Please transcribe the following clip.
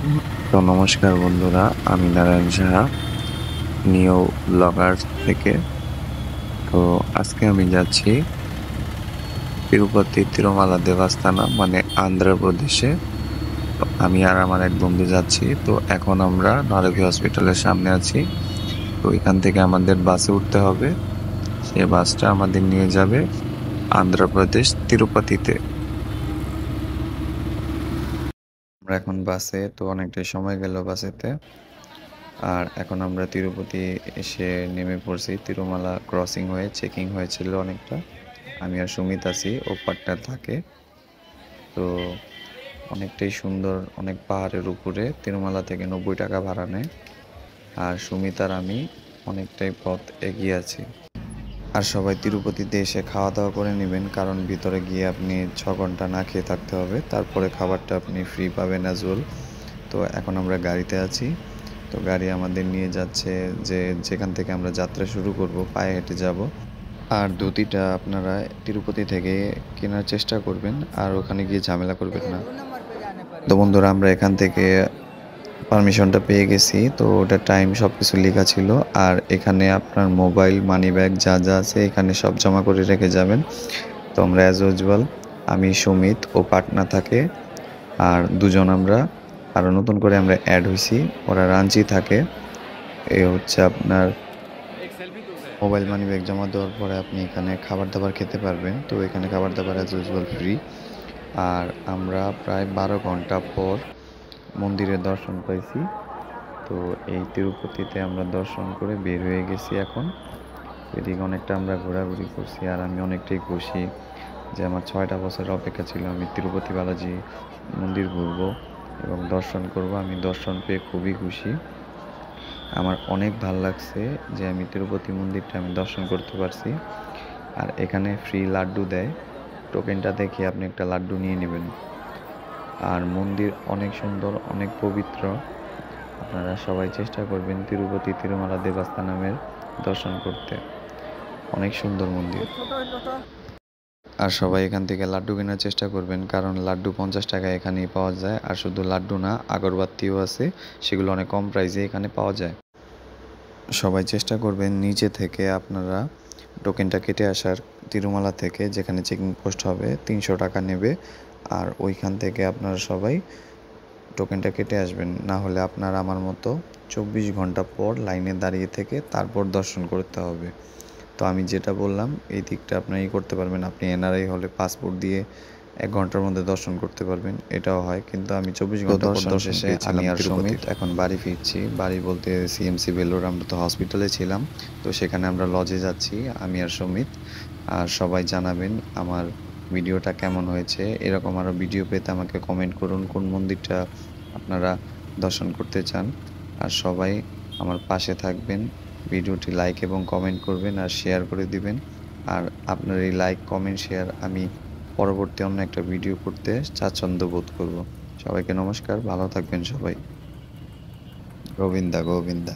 তো নমস্কার বন্ধুরা, আমি নারায়ণ সাহা, নিউ ব্লগার থেকে। তো আজকে আমি যাচ্ছি তিরুপতি তিরুমালা দেবস্থানা মানে অন্ধ্রপ্রদেশে। তো আমি আর আমার এক বন্ধু যাচ্ছি। তো এখন আমরা নারকি হসপিটালের সামনে আছি। তো এখান থেকে আমাদের বাসে উঠতে হবে। সে বাসটা আমাদের নিয়ে যাবে অন্ধ্রপ্রদেশ তিরুপতিতে। আমরা এখন বাসে, তো অনেকটাই সময় গেল বাসেতে। আর এখন আমরা তিরুপতি এসে নেমে পড়ছি। তিরুমালা ক্রসিং হয়ে চেকিং হয়েছিল অনেকটা। আমি আর সুমিত আছি, ও পার্টনার থাকে। তো অনেকটাই সুন্দর, অনেক পাহাড়ের উপরে। তিরুমালা থেকে 90 টাকা ভাড়া নেয়। আর সুমিত আর আমি অনেকটাই পথ এগিয়ে আছি। আর সবাই তিরুপতিতে এসে খাওয়া দাওয়া করে নেবেন, কারণ ভিতরে গিয়ে আপনি 6 ঘন্টা না খেয়ে থাকতে হবে, তারপরে খাবারটা আপনি ফ্রি পাবেন অ্যাজ ওয়েল। তো এখন আমরা গাড়িতে আছি। তো গাড়ি আমাদের নিয়ে যাচ্ছে যেখান থেকে আমরা যাত্রা শুরু করব, পায়ে হেঁটে যাব। আর ধুতিটা আপনারা তিরুপতি থেকে কেনার চেষ্টা করবেন, আর ওখানে গিয়ে ঝামেলা করবেন না। তো বন্ধুরা, আমরা এখান থেকে পারমিশনটা পেয়ে গেছি। তো ওটা টাইম সব কিছু লেখা ছিল। আর এখানে আপনার মোবাইল, মানি ব্যাগ যা যা আছে এখানে সব জমা করে রেখে যাবেন। তো আমরা অ্যাজ ইউজুয়াল, আমি, সুমিত ও পাটনা থাকে, আর দুজন আমরা আরও নতুন করে আমরা অ্যাড হয়েছি, ওরা রাঞ্চি থাকে। এ হচ্ছে আপনার মোবাইল, মানি ব্যাগ জমা দেওয়ার পরে আপনি এখানে খাবার দাবার খেতে পারবেন। তো এখানে খাবার দাবার অ্যাজ ইউজুয়াল ফ্রি। আর আমরা প্রায় 12 ঘন্টা পর মন্দিরের দর্শন পাইছি। তো এই তিরুপতিতে আমরা দর্শন করে বের হয়ে গেছি এখন। এদিকে অনেকটা আমরা ঘোরাঘুরি করছি, আর আমি অনেকটাই খুশি যে আমার 6টা বছরের অপেক্ষা ছিল। আমি তিরুপতি বালাজি মন্দির ঘুরবো এবং দর্শন করব। আমি দর্শন পেয়ে খুবই খুশি। আমার অনেক ভাল লাগছে যে আমি তিরুপতি মন্দিরটা আমি দর্শন করতে পারছি। আর এখানে ফ্রি লাড্ডু দেয়। টোকেনটা দেখে আপনি একটা লাড্ডু নিয়ে নেবেন। আর মন্দির অনেক সুন্দর, অনেক পবিত্র। আপনারা সবাই চেষ্টা করবেন তিরুপতি তিরুমালা দেবস্থানামের দর্শন করতে। অনেক সুন্দর মন্দির। আর সবাই এখান থেকে লাড্ডু কেনার চেষ্টা করবেন, কারণ লাড্ডু 50 টাকায় এখানেই পাওয়া যায়। আর শুধু লাড্ডু না, আগরবাতিও আছে, সেগুলো অনেক কম প্রাইসে এখানে পাওয়া যায়। সবাই চেষ্টা করবেন নিচে থেকে আপনারা টোকেনটা কেটে আসার। তিরুমালা থেকে যেখানে চেকিং পোস্ট হবে 300 টাকা নেবে। আর ওইখান থেকে আপনারা সবাই টোকেনটা কেটে আসবেন, না হলে আপনার আমার মতো 24 ঘন্টা পর লাইনে দাঁড়িয়ে থেকে তারপর দর্শন করতে হবে। তো আমি যেটা বললাম এই দিকটা আপনারা করতে পারবেন। আপনি এনআরআই হলে পাসপোর্ট দিয়ে 1 ঘন্টার মধ্যে দর্শন করতে পারবেন, এটাও হয়। কিন্তু আমি 24 ঘন্টা পর দর্শন শেষে আমি আর সুমিত এখন বাড়ি ফিরছি। বাড়ি বলতে সিএমসি বেলুড়, আমরা তো হসপিটালে ছিলাম। তো সেখানে আমরা লজে যাচ্ছি, আমি আর সুমিত। আর সবাই জানাবেন আমার ভিডিওটা কেমন হয়েছে। এরকম আরও ভিডিও পেতে আমাকে কমেন্ট করুন কোন মন্দিরটা আপনারা দর্শন করতে চান। আর সবাই আমার পাশে থাকবেন, ভিডিওটি লাইক এবং কমেন্ট করবেন আর শেয়ার করে দিবেন। আর আপনার এই লাইক, কমেন্ট, শেয়ার আমি পরবর্তী অন্য একটা ভিডিও করতে স্বাচ্ছন্দ্য বোধ করব। সবাইকে নমস্কার, ভালো থাকবেন সবাই। গোবিন্দা গোবিন্দা।